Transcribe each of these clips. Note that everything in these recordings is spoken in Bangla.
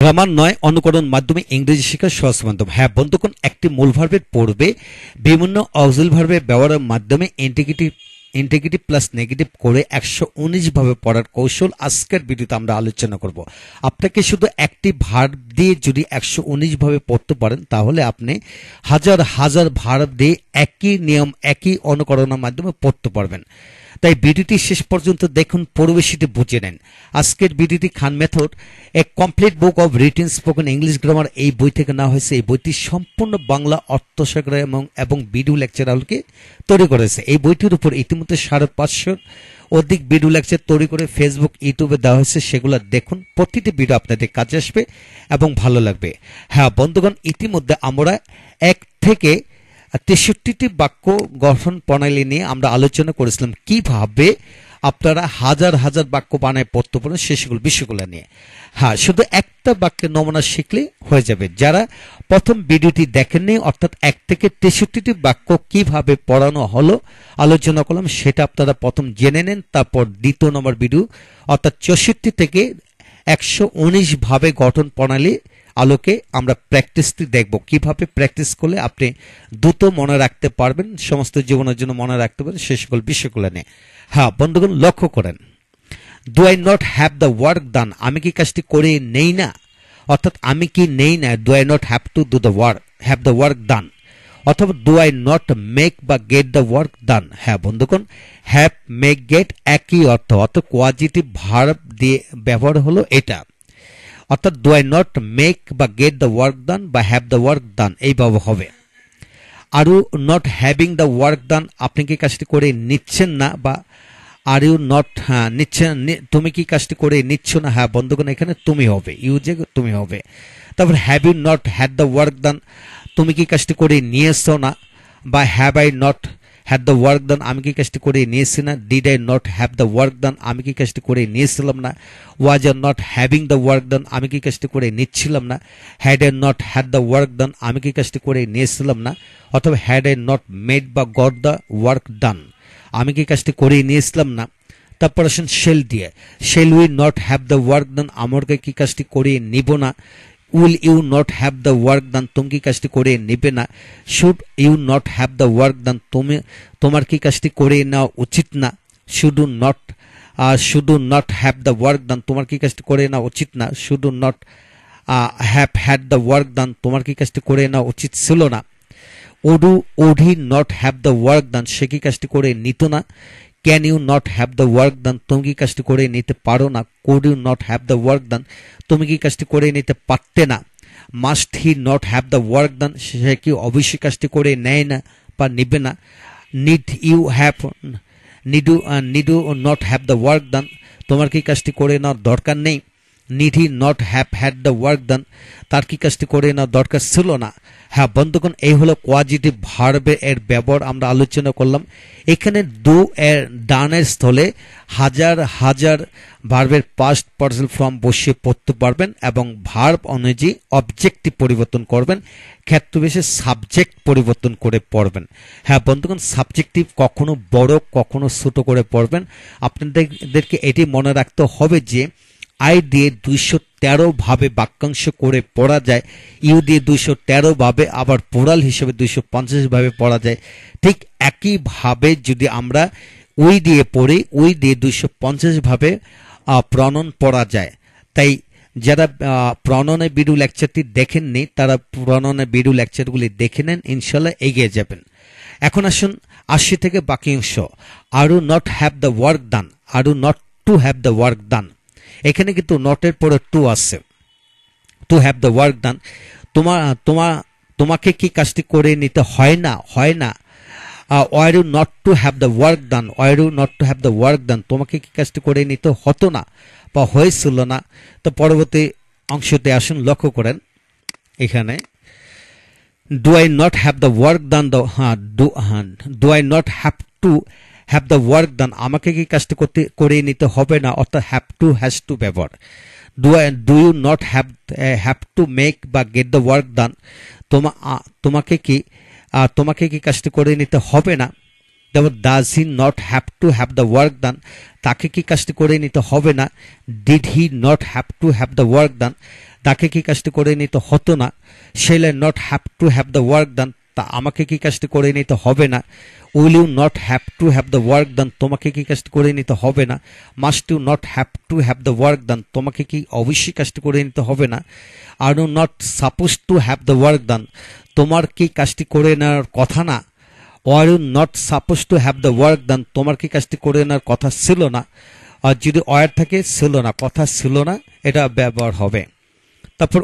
গ্রামার নয় অনুকরণ মাধ্যমে ইংরেজি শেখার সহজ মাধ্যম। হ্যাঁ বন্ধুগণ, একটি মূল ভার্বের পূর্বে বিভিন্ন অক্সিলারি ভার্বের ব্যবহারের মাধ্যমে ইন্টিগ্রেটিভ প্লাস নেগেটিভ করে 119 ভাবে পড়ার কৌশল আজকের ভিডিওতে আমরা আলোচনা করব। আপনাকে শুধু একটি ভার্ব দিয়ে যদি 119 ভাবে পড়তে পারেন তাহলে আপনি হাজার হাজার ভার্ব দিয়ে একই নিয়ম একই অনুকরণের মাধ্যমে পড়তে পারবেন। তাই ভিডিওটি শেষ পর্যন্ত দেখুন, পরিবেশিটি বুঝে নেন। আজকের ভিডিওটি Khan method a complete book of written spoken English grammar এই বই থেকে নেওয়া হয়েছে। এই বইটি সম্পূর্ণ বাংলা অর্থসাগর এবং ভিডিও লেকচারকে তৈরি করেছে। এই বইটির উপর ইতিমধ্যে 550 অধিক ভিডিও লেকচার তৈরি করে ফেসবুক ইউটিউবে দেওয়া হয়েছে, সেগুলো দেখুন। প্রতিটি ভিডিও আপনাদের কাজে আসবে এবং ভালো লাগবে। হ্যাঁ বন্ধুগণ, ইতিমধ্যে আমরা 1 থেকে 63টি বাক্য গঠন প্রণালী নিয়ে আমরা আলোচনা করেছিলাম, কিভাবে আপনারা হাজার হাজার বাক্য বানায় পড়তে পারেন সেগুলো বিষয়গুলো নিয়ে। হ্যাঁ, শুধু একটা বাক্যের নমুনা শিখলে হয়ে যাবে। যারা প্রথম ভিডিওটি দেখেননি, অর্থাৎ 1 থেকে 63টি বাক্য কিভাবে পড়ানো হলো আলোচনা করলাম, সেটা আপনারা প্রথম জেনে নেন। তারপর দ্বিতীয় নম্বর ভিডিও অর্থাৎ 64 থেকে 119 ভাবে গঠন প্রণালী আলোকে আমরা প্র্যাকটিসটি দেখব, কিভাবে প্র্যাকটিস করলে আপনি দ্রুত মনে রাখতে পারবেন, সমস্ত জীবনের জন্য মনে রাখতে পারবেন সে সকল বিষয়গুলো নিয়ে। হ্যাঁ বন্ধুগণ, লক্ষ্য করেন, do I not have the work done, আমি কি কাজটি করে নেই না, অর্থাৎ আমি কি নেই না, do I not have to do the work, have the work ডান, অথবা ডু আই নট মেক বা গেট দ্য ওয়ার্ক ডান। হ্যাঁ বন্ধুগণ, হ্যাভ মেক গেট একই অর্থ, অর্থাৎ কোয়াজিটিভ ভার্ব দিয়ে ব্যবহার হলো এটা, অর্থাৎ ডু আই নট মেক বা গেট দ্য ওয়ার্ক ডান বা হ্যাভ দ্য ওয়ার্ক ডান এইভাবে হবে। Are you not having the work done, আপনি কি কাজটি করে নিচ্ছেন না, বা আর ইউ নট নিচ্ছেন, তুমি কি কাজটি করে নিচ্ছ না। হ্যাঁ বন্ধুগণ, এখানে তুমি হবে, ইউ যে তুমি হবে। তারপর have you not had the work done, তুমি কি কাজটি করে নিয়েছো না, বা have I not had the work done, আমি কি কাজটি করে নিয়েছি না। Did I not have the work done, আমি কি কাজটি করে নিয়েছিলাম না। Was I not having the work done, আমি কি কাজটি করে নিচ্ছিলাম না। Had I not had the work done, আমি কি কাজটি করে নিয়েছিলাম না। অথবা হ্যাড আই নট মেড বা গট দ্য ওয়ার্ক ডান, আমি কি কাজটি করে নিয়েছিলাম না। তারপর আসেন শেল দিয়ে, shall we not have the work done, আমাকে কি কাজটি করে নিব না। Will you not have the work done, তুমি কি কাজটি করে নেবে না। Should you not have the work done, তোমার কি কাজটি করে নেওয়া উচিত না। Should not have the work done, তোমার কি কাজটি করে নেওয়া উচিত না। Should not have had the work done, তোমার কি কাজটি করে নেওয়া উচিত ছিল না। Would he not have the work done, সে কি কাজটি করে নিত না। Can you not have the work done, তুমি কি কাজটি করে নিতে পারো না। Could you not have the work done, তুমি কি কাজটি করে নিতে পারতে না। Must he not have the work done, সে কি অবশ্যই কাজটি করে নেয় না বা নিবে না। Need you not have the work done, তোমার কি কাজটি করে নেওয়ার দরকার নেই। Need he not have had the work ডান, তার কি কাজটি করে নেওয়ার দরকার ছিল না। হ্যাঁ বন্ধুগণ, এই হলো কোয়াজিটিভ ভার্বে এর ব্যবহার আমরা আলোচনা করলাম। এখানে ডু এর ডানের স্থলে হাজার হাজার ভার্বের পাস্ট পার্সেল ফর্ম বসিয়ে পড়তে পারবেন এবং ভার্ব অনুযায়ী অবজেক্টিভ পরিবর্তন করবেন, ক্ষেত্রবিশেষে সাবজেক্ট পরিবর্তন করে পড়বেন। হ্যাঁ বন্ধুগণ, সাবজেক্টিভ কখনো বড় কখনো ছোট করে পড়বেন। আপনাদেরকে এটি মনে রাখতে হবে যে আই দিয়ে 213 ভাবে বাক্যাংশ করে পড়া যায়, ইউ দিয়ে 213 ভাবে, আবার প্লুরাল হিসেবে 250 ভাবে পড়া যায়। ঠিক একইভাবে যদি আমরা উই দিয়ে পড়ি, উই দিয়ে 250 ভাবে প্রণয়ন পড়া যায়। তাই যারা প্রণয়নের ভিডিও লেকচারটি দেখেননি তারা প্রণয়নের ভিডিও লেকচারগুলি দেখে নেন, ইনশাল্লাহ এগিয়ে যাবেন। এখন আসুন 80 থেকে বাকি অংশ। Are you not have the work done, are you not to have the work done, এখানে কিন্তু নটের পরে টু আছে, to have the work done. তোমাকে কি কাজটি করে নিতে হয় না, হয় না। Were you not to have the work done, were you not to have the work done, তোমাকে কি কাজটি করে নিতে হতো না বা হয়েছিল না। তো পরবর্তী অংশতে আসুন, লক্ষ্য করেন এখানে do I not have the work done, do I not have to have the work done, আমাকে কি কাজটি করে নিতে হবে না, অর্থাৎ হ্যাভ টু হ্যাজ টু ব্যবহার। Do you not have to make বা গেট দ্য ওয়ার্ক ডান, তোমাকে কি কাজটি করে নিতে হবে না। যেমন does he not have to have the work done, তাকে কি কাজটি করে নিতে হবে না। Did he not have to have the work done, তাকে কি কাজটি করে নিতে হতো না, shall not have to have the work done, তা আমাকে কি কাজটি করে নিতে হবে না, will you not have to have the work done, তোমাকে কি কাজটি করে নিতে হবে না, must you not have to have the work done, তোমাকে কি অবশ্যই কাজটি করে নিতে হবে না, are you not suppose to have the work done, তোমার কি কাজটি করে নেওয়ার কথা না, are you not suppose to have the work done, তোমার কি কাজটি করে নেওয়ার কথা ছিল না, আর যদি ওয়ার থাকে ছিল না, কথা ছিল না, এটা ব্যবহার হবে। তারপর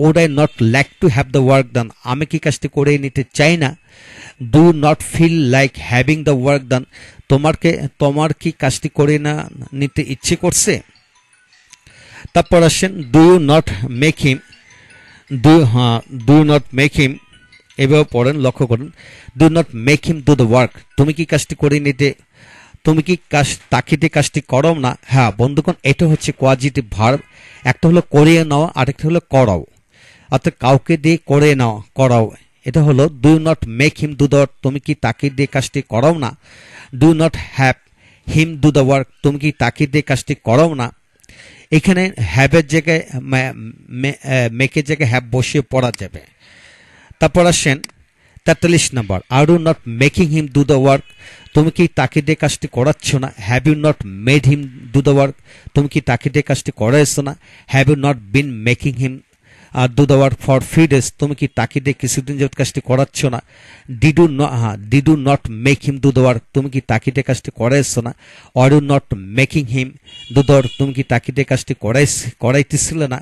would I not like to have the work done, আমি কি কাজটি করে নিতে চাই না, do not feel like having the work done, তোমার কি কাজটি করে না নিতে ইচ্ছে করছে। তারপর আসেন do you not make him, do not make him, এভাবে পড়েন, লক্ষ্য করুন, do not make him do the work, তুমি কি কাজটি করে নিতে, তুমি কি তাকিতে কাজটি করো না। হ্যাঁ বন্ধুগণ, এটা হচ্ছে কোয়াজিটিভ ভার্ব, একটা হলো করিয়ে নাও, আরেকটা হলো করাও, অর্থাৎ কাউকে দিয়ে করে নাও, করাও। এটা হলো do not make him do the work, তুমি কি তাকে দিয়ে কাজটি করাও না। Do not have him do the work, তুমি কি তাকে দিয়ে কাজটি করাও না। এখানে হ্যাভের জায়গায় মেকের জায়গায় হ্যাভ বসিয়ে পড়া যাবে। তারপর আসেন 43 number, are you not making him do the work, তুমি কি তাকে দিয়ে কাজটি করাচ্ছ না। Have you not made him do the work, তুমি কি তাকে দিয়ে কাজটি করাইছো না। Have you not been making him do the work for few days, তুমি কি তাকে দিয়ে কিছুদিন যাবত কাজটি করাচ্ছ না। Did you not make him do the work, তুমি কি তাকে দিয়ে কাজটি করাইছো না। Are you not making him do the work, তুমি কি তাকে দিয়ে কাজটি করাইতেছিলে না।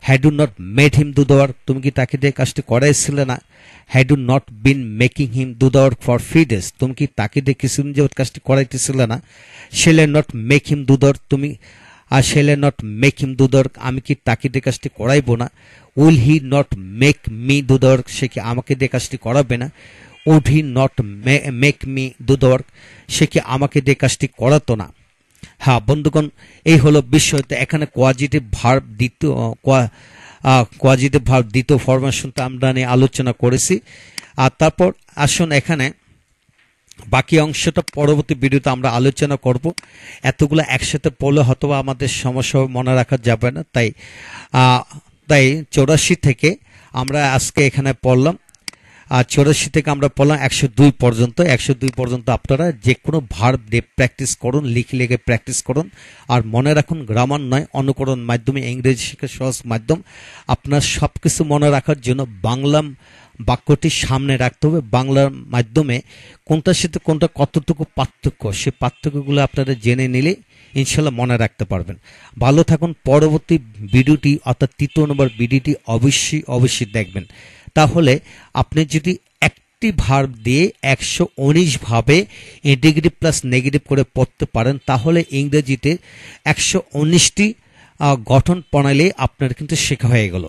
Had you not made him do the work, তুমি কি তাকে দিয়ে কাজটি করাইছিলে না। Had you not been making him do the work for few days, তুমি কি তাকে দিয়ে কিছুদিন যাবত কাজটি করাইতেছিলে না। Shall not make him do the work, তুমি shall not make him do the work, আমি কি তাকে দিয়ে কাজটি করাইবো না। Will he not make me do the work, সে কি আমাকে দিয়ে কাজটি করাবে না। Would he not make me do the work, সে কি আমাকে দিয়ে কাজটি করাতো না। হ্যাঁ বন্ধুগণ, এই হলো বিষয়। তো এখানে কোয়াজিটিভ ভার্ব দ্বিতীয় ফরমেশনটা আমরা নিয়ে আলোচনা করেছি। আর তারপর আসুন এখানে বাকি অংশটা পরবর্তী ভিডিওতে আমরা আলোচনা করব। এতগুলো একসাথে পড়লে হয়তো আমাদের সমস্যা মনে রাখা যাবে না, তাই 84 থেকে আমরা আজকে এখানে পড়লাম। আর 84 থেকে আমরা পড়লাম 102 পর্যন্ত। 102 পর্যন্ত আপনারা যে কোনো ভার্ব দিয়ে প্র্যাকটিস করুন, লিখে প্র্যাকটিস করুন। আর মনে রাখুন, গ্রামার নয়, অনুকরণ মাধ্যমে ইংরেজি শেখার সহজ মাধ্যম। আপনার সব কিছু মনে রাখার জন্য বাংলা বাক্যটি সামনে রাখতে হবে। বাংলার মাধ্যমে কোনটার সাথে কোনটা কতটুকু পার্থক্য, সেই পার্থক্যগুলো আপনারা জেনে নিলে ইনশাল্লাহ মনে রাখতে পারবেন। ভালো থাকুন। পরবর্তী ভিডিওটি অর্থাৎ 3 নম্বর ভিডিওটি অবশ্যই দেখবেন। তাহলে আপনি যদি একটি ভার্ব দিয়ে 119 ভাবে ইন্টিগ্রেটিভ প্লাস নেগেটিভ করে পড়তে পারেন, তাহলে ইংরেজিতে 119টি গঠন প্রণালী আপনার কিন্তু শেখা হয়ে গেল।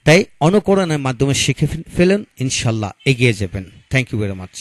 তাই অনুকরণের মাধ্যমে শিখে ফেলেন, ইনশাল্লাহ এগিয়ে যাবেন। Thank you very much.